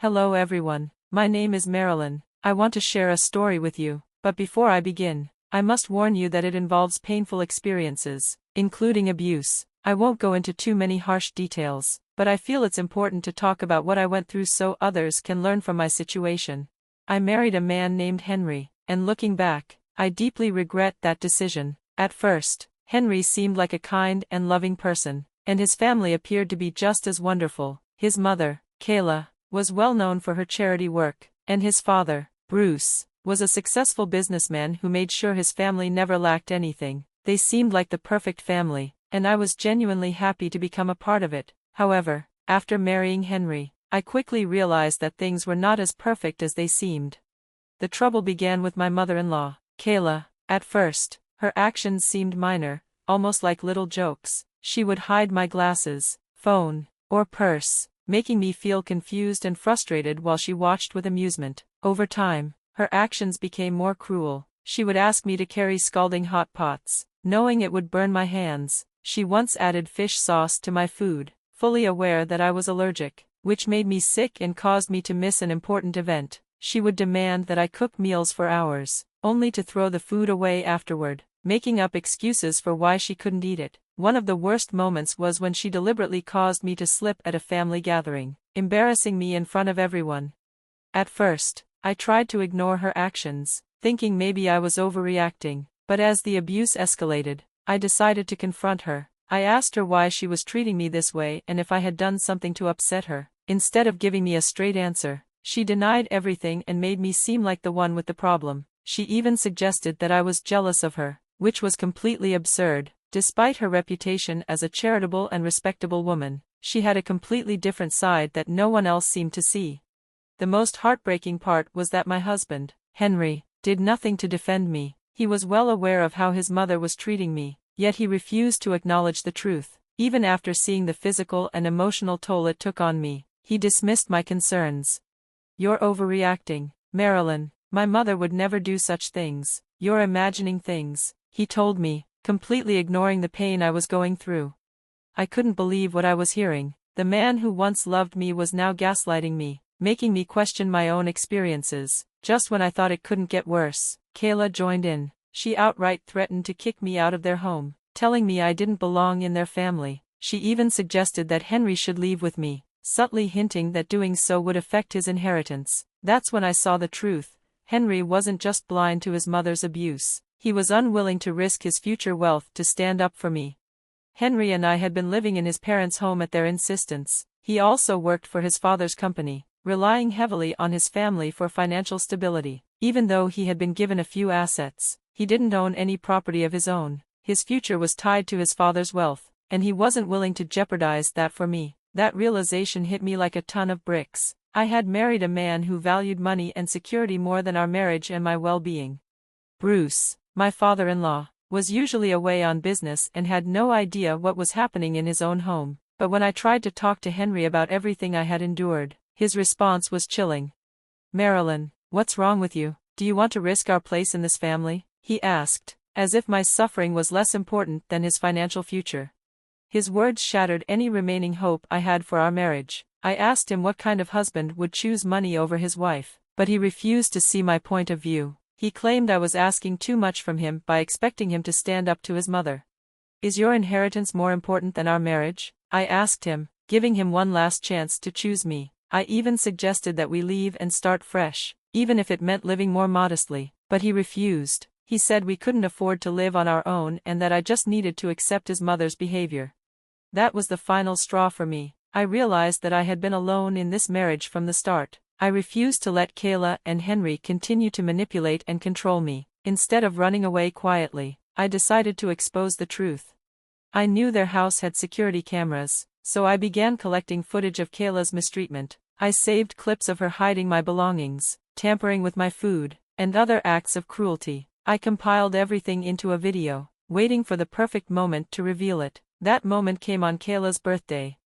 Hello everyone, my name is Marilyn. I want to share a story with you, but before I begin, I must warn you that it involves painful experiences, including abuse. I won't go into too many harsh details, but I feel it's important to talk about what I went through so others can learn from my situation. I married a man named Henry, and looking back, I deeply regret that decision. At first, Henry seemed like a kind and loving person, and his family appeared to be just as wonderful. His mother, Kayla, was well known for her charity work, and his father, Bruce, was a successful businessman who made sure his family never lacked anything. They seemed like the perfect family, and I was genuinely happy to become a part of it. However, after marrying Henry, I quickly realized that things were not as perfect as they seemed. The trouble began with my mother-in-law, Kayla. At first, her actions seemed minor, almost like little jokes. She would hide my glasses, phone, or purse, making me feel confused and frustrated while she watched with amusement. Over time, her actions became more cruel. She would ask me to carry scalding hot pots, knowing it would burn my hands. She once added fish sauce to my food, fully aware that I was allergic, which made me sick and caused me to miss an important event. She would demand that I cook meals for hours, only to throw the food away afterward, making up excuses for why she couldn't eat it. One of the worst moments was when she deliberately caused me to slip at a family gathering, embarrassing me in front of everyone. At first, I tried to ignore her actions, thinking maybe I was overreacting, but as the abuse escalated, I decided to confront her. I asked her why she was treating me this way and if I had done something to upset her. Instead of giving me a straight answer, she denied everything and made me seem like the one with the problem. She even suggested that I was jealous of her, which was completely absurd. Despite her reputation as a charitable and respectable woman, she had a completely different side that no one else seemed to see. The most heartbreaking part was that my husband, Henry, did nothing to defend me. He was well aware of how his mother was treating me, yet he refused to acknowledge the truth. Even after seeing the physical and emotional toll it took on me, he dismissed my concerns. "You're overreacting, Marilyn. My mother would never do such things. You're imagining things," he told me, completely ignoring the pain I was going through. I couldn't believe what I was hearing. The man who once loved me was now gaslighting me, making me question my own experiences. Just when I thought it couldn't get worse, Kayla joined in. She outright threatened to kick me out of their home, telling me I didn't belong in their family. She even suggested that Henry should leave with me, subtly hinting that doing so would affect his inheritance. That's when I saw the truth. Henry wasn't just blind to his mother's abuse. He was unwilling to risk his future wealth to stand up for me. Henry and I had been living in his parents' home at their insistence. He also worked for his father's company, relying heavily on his family for financial stability. Even though he had been given a few assets, he didn't own any property of his own. His future was tied to his father's wealth, and he wasn't willing to jeopardize that for me. That realization hit me like a ton of bricks. I had married a man who valued money and security more than our marriage and my well-being. Bruce, my father-in-law, was usually away on business and had no idea what was happening in his own home. But when I tried to talk to Henry about everything I had endured, his response was chilling. "Marilyn, what's wrong with you? Do you want to risk our place in this family?" he asked, as if my suffering was less important than his financial future. His words shattered any remaining hope I had for our marriage. I asked him what kind of husband would choose money over his wife, but he refused to see my point of view. He claimed I was asking too much from him by expecting him to stand up to his mother. "Is your inheritance more important than our marriage?" I asked him, giving him one last chance to choose me. I even suggested that we leave and start fresh, even if it meant living more modestly, but he refused. He said we couldn't afford to live on our own and that I just needed to accept his mother's behavior. That was the final straw for me. I realized that I had been alone in this marriage from the start. I refused to let Kayla and Henry continue to manipulate and control me. Instead of running away quietly, I decided to expose the truth. I knew their house had security cameras, so I began collecting footage of Kayla's mistreatment. I saved clips of her hiding my belongings, tampering with my food, and other acts of cruelty. I compiled everything into a video, waiting for the perfect moment to reveal it. That moment came on Kayla's birthday.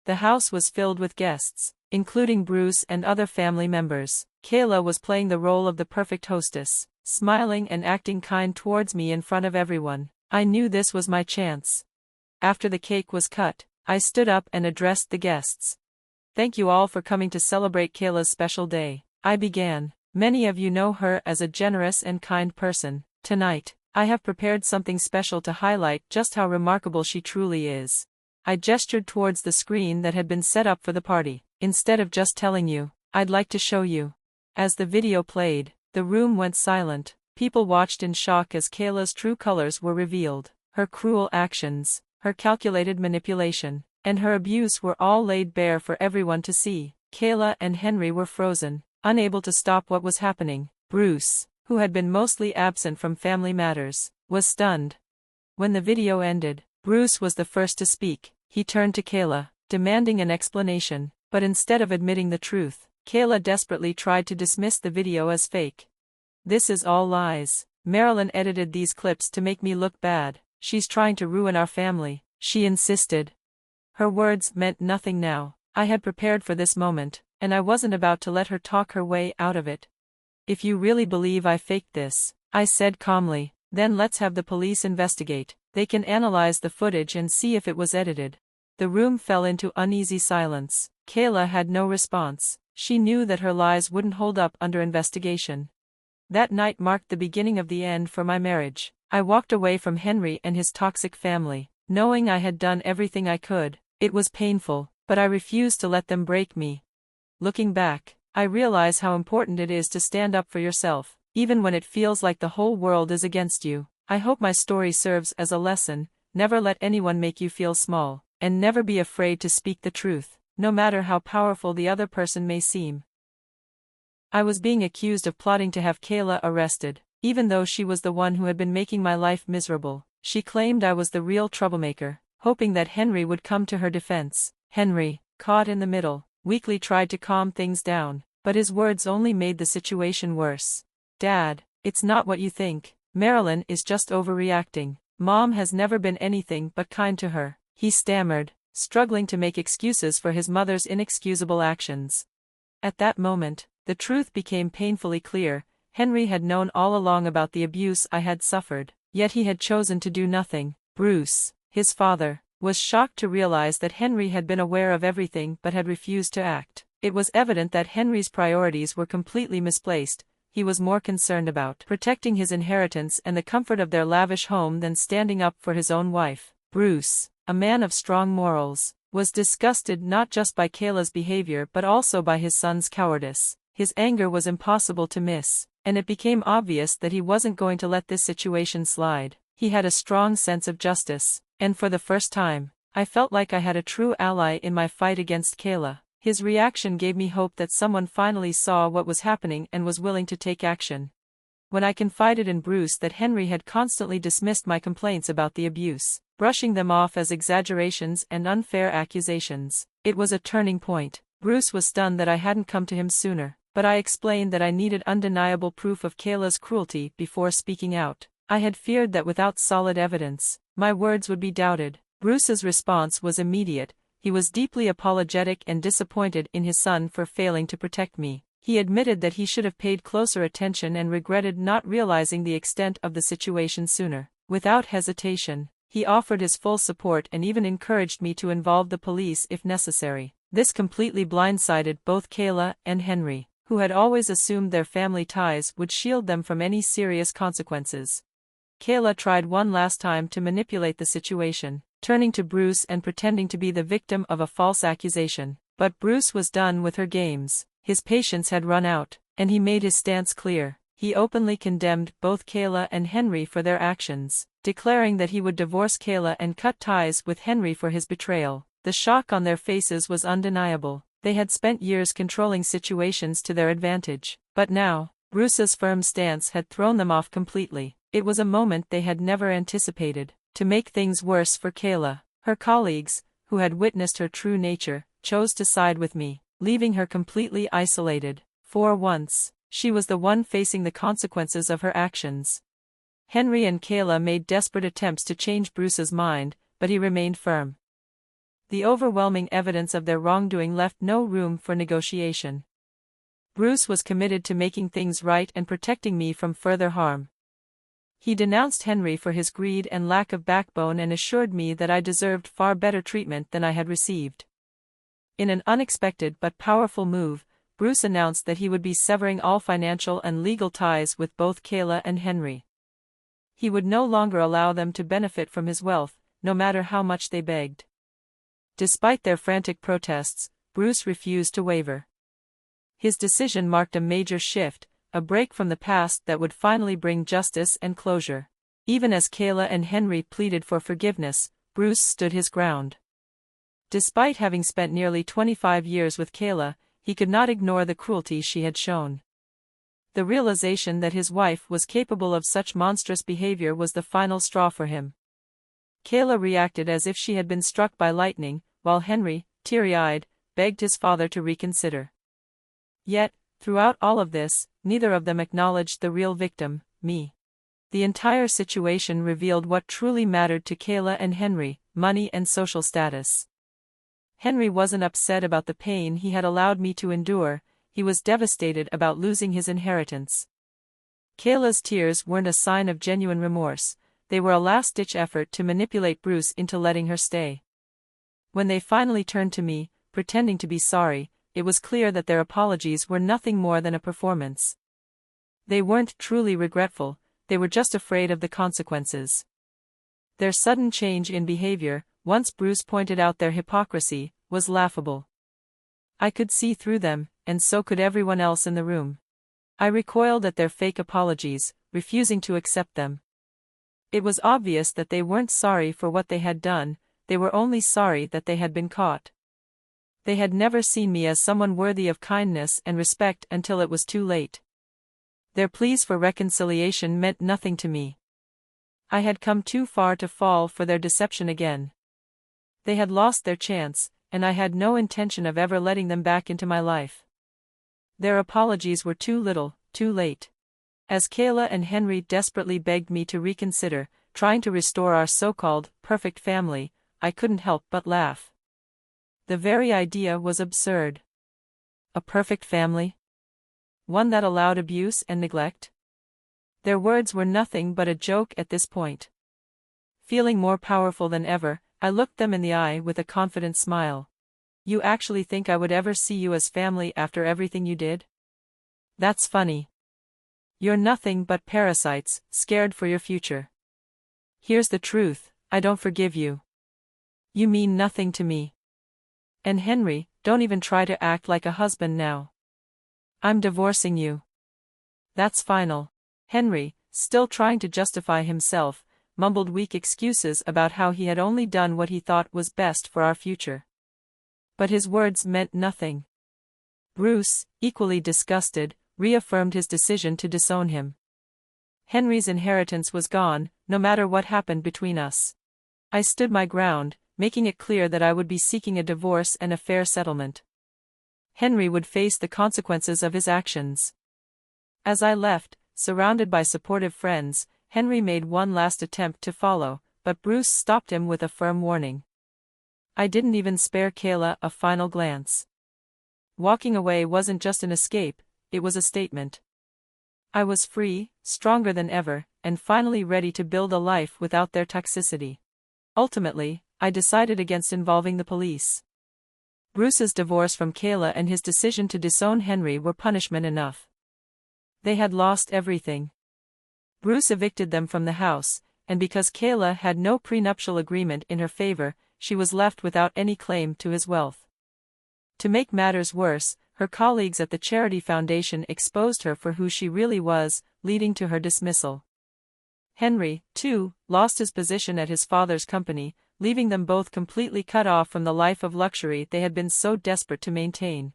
The house was filled with guests, including Bruce and other family members. Kayla was playing the role of the perfect hostess, smiling and acting kind towards me in front of everyone. I knew this was my chance. After the cake was cut, I stood up and addressed the guests. Thank you all for coming to celebrate Kayla's special day. I began. Many of you know her as a generous and kind person. Tonight, I have prepared something special to highlight just how remarkable she truly is. I gestured towards the screen that had been set up for the party. Instead of just telling you, I'd like to show you. As the video played, the room went silent. People watched in shock as Kayla's true colors were revealed. Her cruel actions, her calculated manipulation, and her abuse were all laid bare for everyone to see. Kayla and Henry were frozen, unable to stop what was happening. Bruce, who had been mostly absent from family matters, was stunned. When the video ended, Bruce was the first to speak. He turned to Kayla, demanding an explanation, but instead of admitting the truth, Kayla desperately tried to dismiss the video as fake. This is all lies. Marilyn edited these clips to make me look bad. She's trying to ruin our family, she insisted. Her words meant nothing now. I had prepared for this moment, and I wasn't about to let her talk her way out of it. If you really believe I faked this, I said calmly, then let's have the police investigate. They can analyze the footage and see if it was edited. The room fell into uneasy silence. Kayla had no response. She knew that her lies wouldn't hold up under investigation. That night marked the beginning of the end for my marriage. I walked away from Henry and his toxic family, knowing I had done everything I could. It was painful, but I refused to let them break me. Looking back, I realize how important it is to stand up for yourself, even when it feels like the whole world is against you. I hope my story serves as a lesson. Never let anyone make you feel small, and never be afraid to speak the truth, no matter how powerful the other person may seem. I was being accused of plotting to have Kayla arrested, even though she was the one who had been making my life miserable. She claimed I was the real troublemaker, hoping that Henry would come to her defense. Henry, caught in the middle, weakly tried to calm things down, but his words only made the situation worse. Dad, it's not what you think. Marilyn is just overreacting. Mom has never been anything but kind to her, he stammered, struggling to make excuses for his mother's inexcusable actions. At that moment, the truth became painfully clear. Henry had known all along about the abuse I had suffered, yet he had chosen to do nothing. Bruce, his father, was shocked to realize that Henry had been aware of everything but had refused to act. It was evident that Henry's priorities were completely misplaced. He was more concerned about protecting his inheritance and the comfort of their lavish home than standing up for his own wife. Bruce, a man of strong morals, was disgusted not just by Kayla's behavior but also by his son's cowardice. His anger was impossible to miss, and it became obvious that he wasn't going to let this situation slide. He had a strong sense of justice, and for the first time, I felt like I had a true ally in my fight against Kayla. His reaction gave me hope that someone finally saw what was happening and was willing to take action. When I confided in Bruce that Henry had constantly dismissed my complaints about the abuse, brushing them off as exaggerations and unfair accusations, it was a turning point. Bruce was stunned that I hadn't come to him sooner, but I explained that I needed undeniable proof of Kayla's cruelty before speaking out. I had feared that without solid evidence, my words would be doubted. Bruce's response was immediate. He was deeply apologetic and disappointed in his son for failing to protect me. He admitted that he should have paid closer attention and regretted not realizing the extent of the situation sooner. Without hesitation, he offered his full support and even encouraged me to involve the police if necessary. This completely blindsided both Kayla and Henry, who had always assumed their family ties would shield them from any serious consequences. Kayla tried one last time to manipulate the situation, turning to Bruce and pretending to be the victim of a false accusation. But Bruce was done with her games. His patience had run out, and he made his stance clear. He openly condemned both Kayla and Henry for their actions, declaring that he would divorce Kayla and cut ties with Henry for his betrayal. The shock on their faces was undeniable. They had spent years controlling situations to their advantage, but now, Bruce's firm stance had thrown them off completely. It was a moment they had never anticipated. To make things worse for Kayla, her colleagues, who had witnessed her true nature, chose to side with me, leaving her completely isolated. For once, she was the one facing the consequences of her actions. Henry and Kayla made desperate attempts to change Bruce's mind, but he remained firm. The overwhelming evidence of their wrongdoing left no room for negotiation. Bruce was committed to making things right and protecting me from further harm. He denounced Henry for his greed and lack of backbone and assured me that I deserved far better treatment than I had received. In an unexpected but powerful move, Bruce announced that he would be severing all financial and legal ties with both Kayla and Henry. He would no longer allow them to benefit from his wealth, no matter how much they begged. Despite their frantic protests, Bruce refused to waver. His decision marked a major shift, a break from the past that would finally bring justice and closure. Even as Kayla and Henry pleaded for forgiveness, Bruce stood his ground. Despite having spent nearly 25 years with Kayla, he could not ignore the cruelty she had shown. The realization that his wife was capable of such monstrous behavior was the final straw for him. Kayla reacted as if she had been struck by lightning, while Henry, teary-eyed, begged his father to reconsider. Yet, throughout all of this, neither of them acknowledged the real victim, me. The entire situation revealed what truly mattered to Kayla and Henry: money and social status. Henry wasn't upset about the pain he had allowed me to endure, he was devastated about losing his inheritance. Kayla's tears weren't a sign of genuine remorse, they were a last-ditch effort to manipulate Bruce into letting her stay. When they finally turned to me, pretending to be sorry, it was clear that their apologies were nothing more than a performance. They weren't truly regretful, they were just afraid of the consequences. Their sudden change in behavior, once Bruce pointed out their hypocrisy, was laughable. I could see through them, and so could everyone else in the room. I recoiled at their fake apologies, refusing to accept them. It was obvious that they weren't sorry for what they had done, they were only sorry that they had been caught. They had never seen me as someone worthy of kindness and respect until it was too late. Their pleas for reconciliation meant nothing to me. I had come too far to fall for their deception again. They had lost their chance, and I had no intention of ever letting them back into my life. Their apologies were too little, too late. As Kayla and Henry desperately begged me to reconsider, trying to restore our so-called perfect family, I couldn't help but laugh. The very idea was absurd. A perfect family? One that allowed abuse and neglect? Their words were nothing but a joke at this point. Feeling more powerful than ever, I looked them in the eye with a confident smile. You actually think I would ever see you as family after everything you did? That's funny. You're nothing but parasites, scared for your future. Here's the truth, I don't forgive you. You mean nothing to me. And Henry, don't even try to act like a husband now. I'm divorcing you. That's final. Henry, still trying to justify himself, mumbled weak excuses about how he had only done what he thought was best for our future. But his words meant nothing. Bruce, equally disgusted, reaffirmed his decision to disown him. Henry's inheritance was gone, no matter what happened between us. I stood my ground, making it clear that I would be seeking a divorce and a fair settlement. Henry would face the consequences of his actions. As I left, surrounded by supportive friends, Henry made one last attempt to follow, but Bruce stopped him with a firm warning. I didn't even spare Kayla a final glance. Walking away wasn't just an escape, it was a statement. I was free, stronger than ever, and finally ready to build a life without their toxicity. Ultimately, I decided against involving the police. Bruce's divorce from Kayla and his decision to disown Henry were punishment enough. They had lost everything. Bruce evicted them from the house, and because Kayla had no prenuptial agreement in her favor, she was left without any claim to his wealth. To make matters worse, her colleagues at the charity foundation exposed her for who she really was, leading to her dismissal. Henry, too, lost his position at his father's company, leaving them both completely cut off from the life of luxury they had been so desperate to maintain.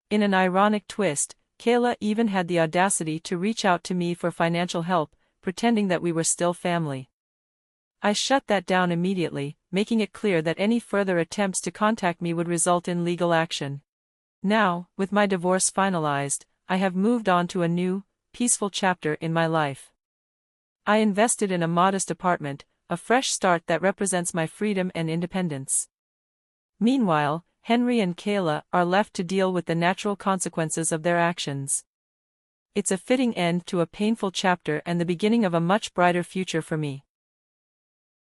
In an ironic twist, Kayla even had the audacity to reach out to me for financial help, pretending that we were still family. I shut that down immediately, making it clear that any further attempts to contact me would result in legal action. Now, with my divorce finalized, I have moved on to a new, peaceful chapter in my life. I invested in a modest apartment, a fresh start that represents my freedom and independence. Meanwhile, Henry and Kayla are left to deal with the natural consequences of their actions. It's a fitting end to a painful chapter and the beginning of a much brighter future for me.